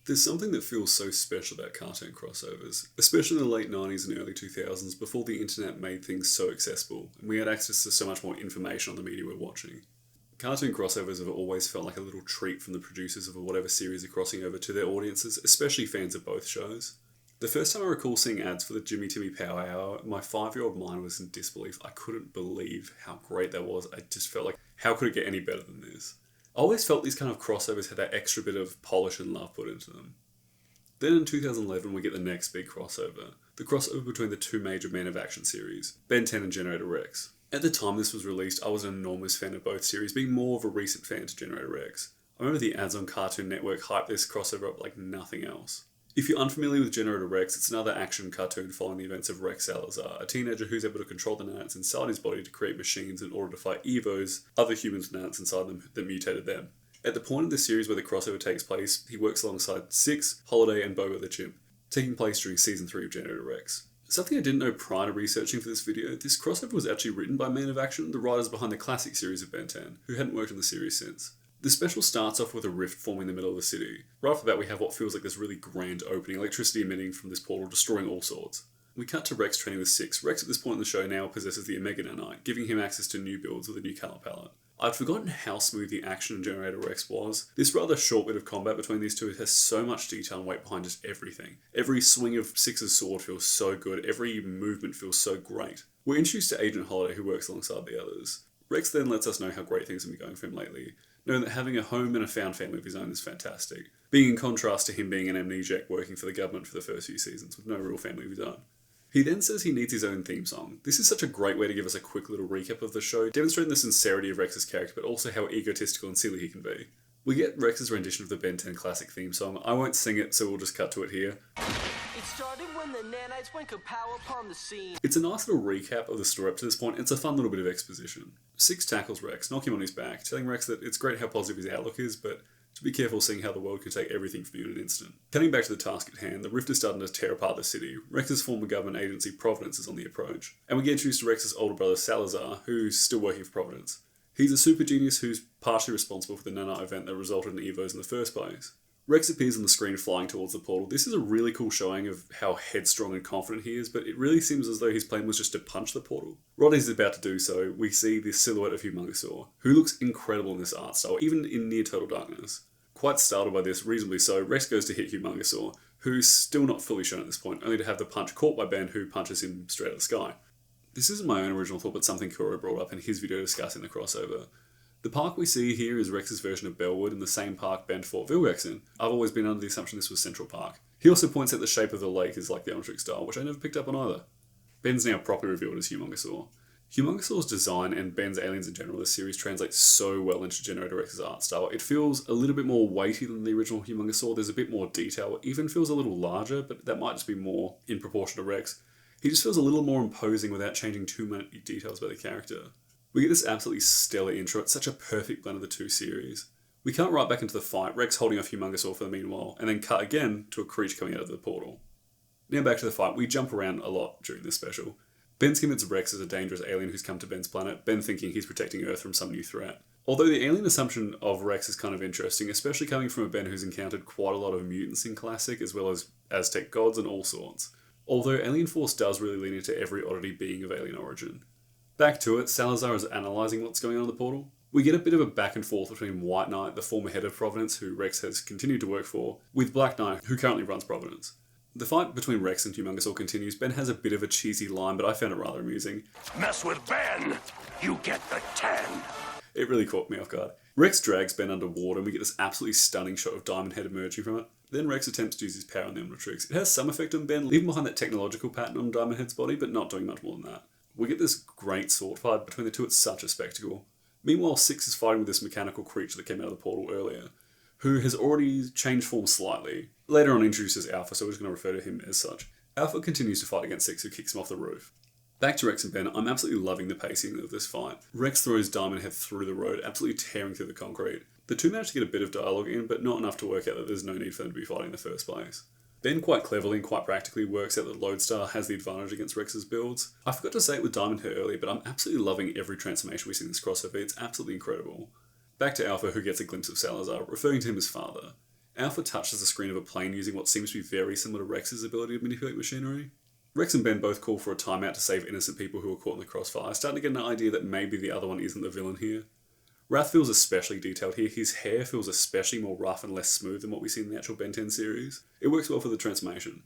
There's something that feels so special about cartoon crossovers, especially in the late 90s and early 2000s before the internet made things so accessible and we had access to so much more information on the media we're watching. Cartoon crossovers have always felt like a little treat from the producers of whatever series are crossing over to their audiences, especially fans of both shows. The first time I recall seeing ads for the Jimmy Timmy Power Hour, my 5-year-old mind was in disbelief. I couldn't believe how great that was. I just felt like, how could it get any better than this? I always felt these kind of crossovers had that extra bit of polish and love put into them. Then in 2011 we get the next big crossover. The crossover between the two major Men of Action series, Ben 10 and Generator Rex. At the time this was released, I was an enormous fan of both series, being more of a recent fan to Generator Rex. I remember the ads on Cartoon Network hyped this crossover up like nothing else. If you're unfamiliar with Generator Rex, it's another action cartoon following the events of Rex Salazar, a teenager who's able to control the nanites inside his body to create machines in order to fight Evos, other humans with nanites inside them that mutated them. At the point of the series where the crossover takes place, he works alongside Six, Holiday and Boba the Chimp, taking place during Season 3 of Generator Rex. Something I didn't know prior to researching for this video, this crossover was actually written by Men of Action, the writers behind the classic series of Ben 10, who hadn't worked on the series since. The special starts off with a rift forming in the middle of the city. Right off the bat we have what feels like this really grand opening, electricity emitting from this portal, destroying all sorts. We cut to Rex training with Six. Rex at this point in the show now possesses the Omega Nanite, giving him access to new builds with a new colour palette. I'd forgotten how smooth the action in Generator Rex was. This rather short bit of combat between these two has so much detail and weight behind just everything. Every swing of Six's sword feels so good, every movement feels so great. We're introduced to Agent Holiday, who works alongside the others. Rex then lets us know how great things have been going for him lately, knowing that having a home and a found family of his own is fantastic, being in contrast to him being an amnesiac working for the government for the first few seasons with no real family of his own. He then says he needs his own theme song. This is such a great way to give us a quick little recap of the show, demonstrating the sincerity of Rex's character, but also how egotistical and silly he can be. We get Rex's rendition of the Ben 10 classic theme song. I won't sing it, so we'll just cut to it here. It started when the nanites went kapow upon the scene. It's a nice little recap of the story up to this point, and it's a fun little bit of exposition. Six tackles Rex, knocking him on his back, telling Rex that it's great how positive his outlook is, but to be careful seeing how the world can take everything from you in an instant. Cutting back to the task at hand, the rift is starting to tear apart the city. Rex's former government agency, Providence, is on the approach. And we get introduced to Rex's older brother, Salazar, who's still working for Providence. He's a super genius who's partially responsible for the nanite event that resulted in Evos in the first place. Rex appears on the screen flying towards the portal. This is a really cool showing of how headstrong and confident he is, but it really seems as though his plan was just to punch the portal. Roddy's about to do so. We see the silhouette of Humongosaur, who looks incredible in this art style, even in near total darkness. Quite startled by this, reasonably so, Rex goes to hit Humongosaur, who's still not fully shown at this point, only to have the punch caught by Ben, who punches him straight out of the sky. This isn't my own original thought, but something Kuro brought up in his video discussing the crossover. The park we see here is Rex's version of Bellwood, in the same park Ben fought Vilgax in. I've always been under the assumption this was Central Park. He also points out the shape of the lake is like the Omnitrix style, which I never picked up on either. Ben's now properly revealed as Humongosaur. Humongosaur's design and Ben's aliens in general, this series translates so well into Generator Rex's art style. It feels a little bit more weighty than the original Humongosaur. There's a bit more detail. It even feels a little larger, but that might just be more in proportion to Rex. He just feels a little more imposing without changing too many details about the character. We get this absolutely stellar intro. It's such a perfect blend of the two series. We cut right back into the fight, Rex holding off Humongosaur for the meanwhile, and then cut again to a creature coming out of the portal. Now back to the fight. We jump around a lot during this special. Ben convinces Rex as a dangerous alien who's come to Ben's planet, Ben thinking he's protecting Earth from some new threat. Although the alien assumption of Rex is kind of interesting, especially coming from a Ben who's encountered quite a lot of mutants in Classic, as well as Aztec gods and all sorts. Although Alien Force does really lean into every oddity being of alien origin. Back to it, Salazar is analysing what's going on in the portal. We get a bit of a back and forth between White Knight, the former head of Providence, who Rex has continued to work for, with Black Knight, who currently runs Providence. The fight between Rex and Humongosaur continues. Ben has a bit of a cheesy line, but I found it rather amusing. Mess with Ben, you get the 10. It really caught me off guard. Rex drags Ben underwater and we get this absolutely stunning shot of Diamond Head emerging from it. Then Rex attempts to use his power on the Omnitrix. It has some effect on Ben, leaving behind that technological pattern on Diamond Head's body, but not doing much more than that. We get this great sword fight between the two. It's such a spectacle. Meanwhile, Six is fighting with this mechanical creature that came out of the portal earlier, who has already changed form slightly. Later on introduces Alpha, so we're just going to refer to him as such. Alpha continues to fight against Six, who kicks him off the roof. Back to Rex and Ben, I'm absolutely loving the pacing of this fight. Rex throws Diamond Head through the road, absolutely tearing through the concrete. The two manage to get a bit of dialogue in, but not enough to work out that there's no need for them to be fighting in the first place. Ben quite cleverly and quite practically works out that Lodestar has the advantage against Rex's builds. I forgot to say it with Diamond Head earlier, but I'm absolutely loving every transformation we see in this crossover. It's absolutely incredible. Back to Alpha, who gets a glimpse of Salazar, referring to him as father. Alpha touches the screen of a plane using what seems to be very similar to Rex's ability to manipulate machinery. Rex and Ben both call for a timeout to save innocent people who are caught in the crossfire, starting to get an idea that maybe the other one isn't the villain here. Wrath feels especially detailed here. His hair feels especially more rough and less smooth than what we see in the actual Ben 10 series. It works well for the transformation.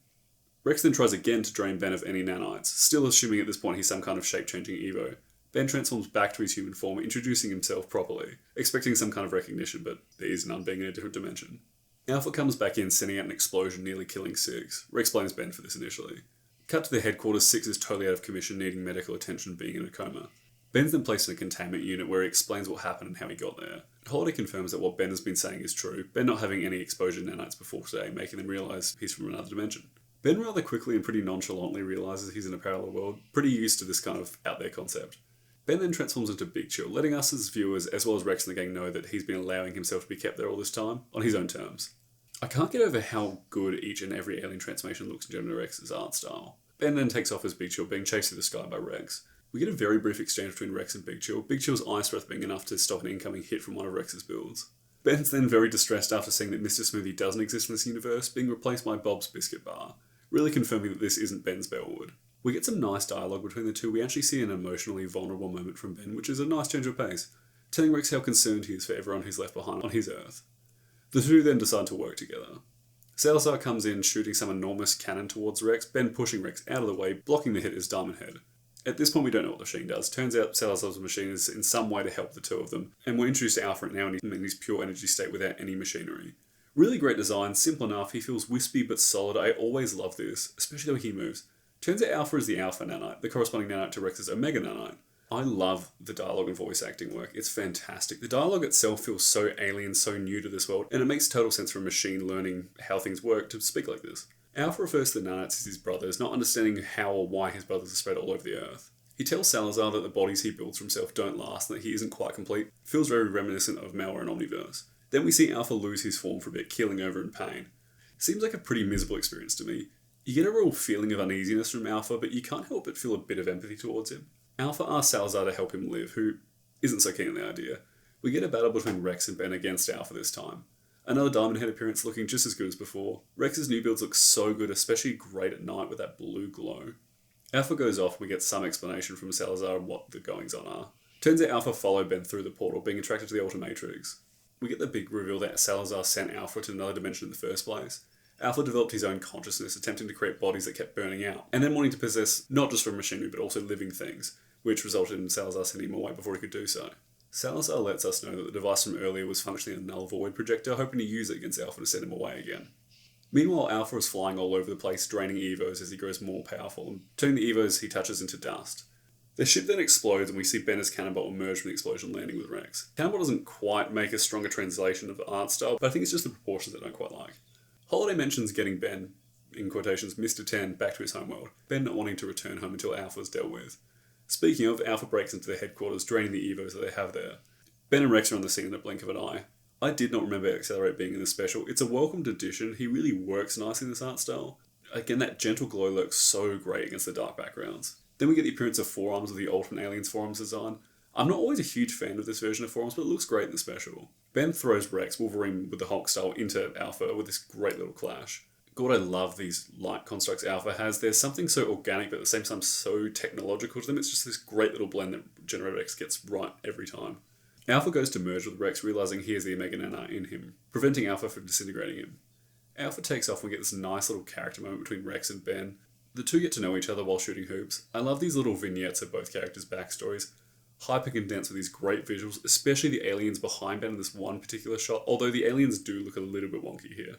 Rex then tries again to drain Ben of any nanites, still assuming at this point he's some kind of shape-changing Evo. Ben transforms back to his human form, introducing himself properly, expecting some kind of recognition, but there is none, being in a different dimension. Alpha comes back in, sending out an explosion, nearly killing Six. Rex blames Ben for this initially. Cut to the headquarters, Six is totally out of commission, needing medical attention, being in a coma. Ben's then placed in a containment unit where he explains what happened and how he got there. Holiday confirms that what Ben has been saying is true, Ben not having any exposure to nanites before today, making them realise he's from another dimension. Ben rather quickly and pretty nonchalantly realises he's in a parallel world, pretty used to this kind of out there concept. Ben then transforms into Big Chill, letting us as viewers, as well as Rex and the gang, know that he's been allowing himself to be kept there all this time, on his own terms. I can't get over how good each and every alien transformation looks in General Rex's art style. Ben then takes off as Big Chill, being chased through the sky by Rex. We get a very brief exchange between Rex and Big Chill, Big Chill's ice breath being enough to stop an incoming hit from one of Rex's builds. Ben's then very distressed after seeing that Mr. Smoothie doesn't exist in this universe, being replaced by Bob's Biscuit Bar, really confirming that this isn't Ben's Bellwood. We get some nice dialogue between the two. We actually see an emotionally vulnerable moment from Ben, which is a nice change of pace, telling Rex how concerned he is for everyone who's left behind on his Earth. The two then decide to work together. Salazar comes in, shooting some enormous cannon towards Rex, Ben pushing Rex out of the way, blocking the hit is Diamond Head. At this point we don't know what the machine does. Turns out Salazar's machine is in some way to help the two of them, and we're introduced to Alpha now in his pure energy state without any machinery. Really great design, simple enough, he feels wispy but solid. I always love this, especially the way he moves. Turns out Alpha is the Alpha nanite, the corresponding nanite to Rex's Omega nanite. I love the dialogue and voice acting work, it's fantastic. The dialogue itself feels so alien, so new to this world, and it makes total sense for a machine learning how things work to speak like this. Alpha refers to the nanites as his brothers, not understanding how or why his brothers are spread all over the Earth. He tells Salazar that the bodies he builds for himself don't last and that he isn't quite complete. Feels very reminiscent of Malware and Omniverse. Then we see Alpha lose his form for a bit, keeling over in pain. Seems like a pretty miserable experience to me. You get a real feeling of uneasiness from Alpha, but you can't help but feel a bit of empathy towards him. Alpha asks Salazar to help him live, who isn't so keen on the idea. We get a battle between Rex and Ben against Alpha this time. Another Diamond Head appearance looking just as good as before. Rex's new builds look so good, especially great at night with that blue glow. Alpha goes off and we get some explanation from Salazar on what the goings on are. Turns out Alpha followed Ben through the portal, being attracted to the Ultimatrix. We get the big reveal that Salazar sent Alpha to another dimension in the first place. Alpha developed his own consciousness, attempting to create bodies that kept burning out, and then wanting to possess not just from machinery but also living things, which resulted in Salazar sending him away before he could do so. Salazar lets us know that the device from earlier was functioning a null void projector, hoping to use it against Alpha to send him away again. Meanwhile, Alpha is flying all over the place, draining Evos as he grows more powerful, and turning the Evos he touches into dust. The ship then explodes and we see Ben as Cannonball emerge from the explosion, landing with Rex. Cannonball doesn't quite make a stronger translation of the art style, but I think it's just the proportions I don't quite like. Holiday mentions getting Ben, in quotations, Mr. 10, back to his homeworld, Ben not wanting to return home until Alpha is dealt with. Speaking of, Alpha breaks into their headquarters, draining the Evos that they have there. Ben and Rex are on the scene in a blink of an eye. I did not remember Accelerate being in this special. It's a welcomed addition. He really works nicely in this art style. Again, that gentle glow looks so great against the dark backgrounds. Then we get the appearance of Forearms with the Ultimate Aliens Forearms design. I'm not always a huge fan of this version of Forearms, but it looks great in the special. Ben throws Rex, Wolverine with the Hulk style, into Alpha with this great little clash. God, I love these light constructs Alpha has. There's something so organic, but at the same time so technological to them. It's just this great little blend that Generator X gets right every time. Alpha goes to merge with Rex, realising he has the Omega Nanite in him, preventing Alpha from disintegrating him. Alpha takes off and we get this nice little character moment between Rex and Ben. The two get to know each other while shooting hoops. I love these little vignettes of both characters' backstories. Hyper condensed with these great visuals, especially the aliens behind Ben in this one particular shot, although the aliens do look a little bit wonky here.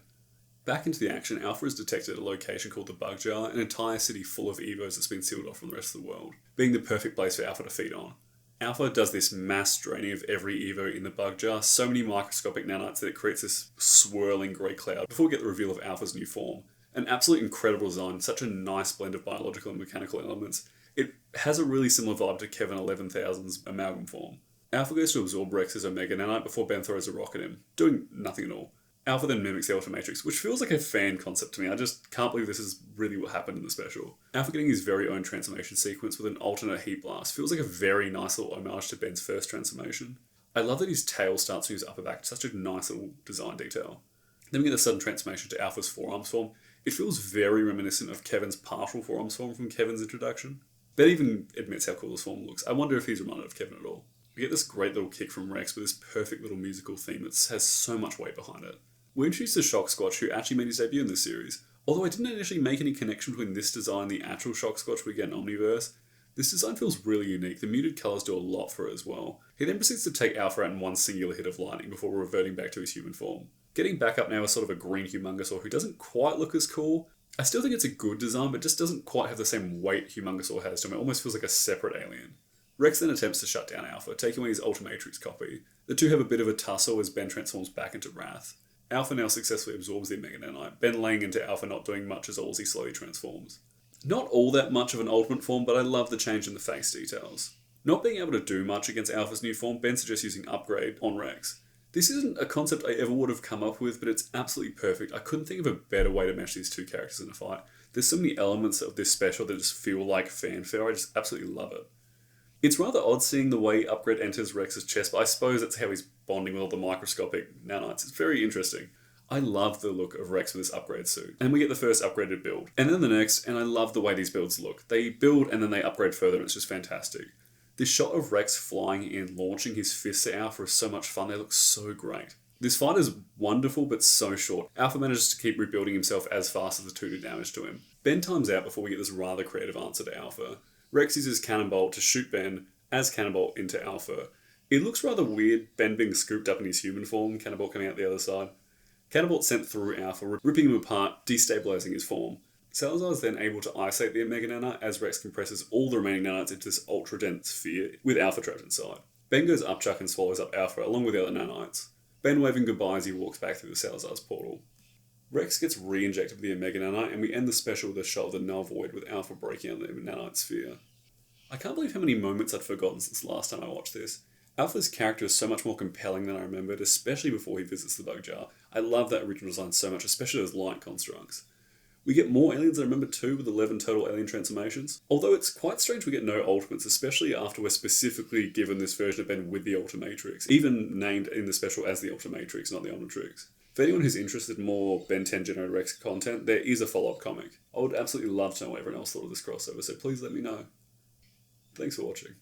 Back into the action, Alpha is detected at a location called the Bug Jar, an entire city full of Evos that's been sealed off from the rest of the world, being the perfect place for Alpha to feed on. Alpha does this mass draining of every Evo in the Bug Jar, so many microscopic nanites that it creates this swirling grey cloud before we get the reveal of Alpha's new form. An absolutely incredible design, such a nice blend of biological and mechanical elements. It has a really similar vibe to Kevin 11000's amalgam form. Alpha goes to absorb Rex's Omega Nanite before Ben throws a rock at him, doing nothing at all. Alpha then mimics the Ultimatrix, which feels like a fan concept to me. I just can't believe this is really what happened in the special. Alpha getting his very own transformation sequence with an alternate heat blast feels like a very nice little homage to Ben's first transformation. I love that his tail starts from his upper back, such a nice little design detail. Then we get the sudden transformation to Alpha's forearms form. It feels very reminiscent of Kevin's partial forearms form from Kevin's introduction. Ben even admits how cool his form looks. I wonder if he's reminded of Kevin at all. We get this great little kick from Rex with this perfect little musical theme that has so much weight behind it. We're introduced to Shock Squatch, who actually made his debut in this series. Although I didn't actually make any connection between this design and the actual Shock Squatch we get in Omniverse, this design feels really unique. The muted colours do a lot for it as well. He then proceeds to take Alpha out in one singular hit of lightning before reverting back to his human form. Getting back up now as sort of a green Humongousaur who doesn't quite look as cool. I still think it's a good design, but just doesn't quite have the same weight Humongousaur has to him. It almost feels like a separate alien. Rex then attempts to shut down Alpha, taking away his Ultimatrix copy. The two have a bit of a tussle as Ben transforms back into Wrath. Alpha now successfully absorbs the Omega Nanite, Ben laying into Alpha not doing much as he slowly transforms. Not all that much of an ultimate form, but I love the change in the face details. Not being able to do much against Alpha's new form, Ben suggests using Upgrade on Rex. This isn't a concept I ever would have come up with, but it's absolutely perfect. I couldn't think of a better way to mesh these two characters in a fight. There's so many elements of this special that just feel like fanfare, I just absolutely love it. It's rather odd seeing the way Upgrade enters Rex's chest, but I suppose that's how he's bonding with all the microscopic nanites. It's very interesting. I love the look of Rex with this upgrade suit. And we get the first upgraded build. And then the next, and I love the way these builds look. They build and then they upgrade further, and it's just fantastic. This shot of Rex flying in, launching his fists at Alpha is so much fun. They look so great. This fight is wonderful, but so short. Alpha manages to keep rebuilding himself as fast as the two do damage to him. Ben times out before we get this rather creative answer to Alpha. Rex uses Cannonbolt to shoot Ben as Cannonbolt into Alpha. It looks rather weird, Ben being scooped up in his human form, Cannonbolt coming out the other side. Cannonbolt sent through Alpha, ripping him apart, destabilising his form. Salazar is then able to isolate the Omega Nanite as Rex compresses all the remaining nanites into this ultra-dense sphere, with Alpha trapped inside. Ben goes upchuck and swallows up Alpha along with the other nanites. Ben waving goodbye as he walks back through the Salazar's portal. Rex gets re-injected with the Omega Nanite, and we end the special with a shot of the Null Void with Alpha breaking out the Nanite sphere. I can't believe how many moments I'd forgotten since the last time I watched this. Alpha's character is so much more compelling than I remembered, especially before he visits the Bug Jar. I love that original design so much, especially those light constructs. We get more aliens than I remember too, with 11 total alien transformations. Although it's quite strange we get no Ultimates, especially after we're specifically given this version of Ben with the Ultimatrix, even named in the special as the Ultimatrix, not the Omnitrix. For anyone who's interested in more Ben 10 Generated Rex content, there is a follow-up comic. I would absolutely love to know what everyone else thought of this crossover, so please let me know. Thanks for watching.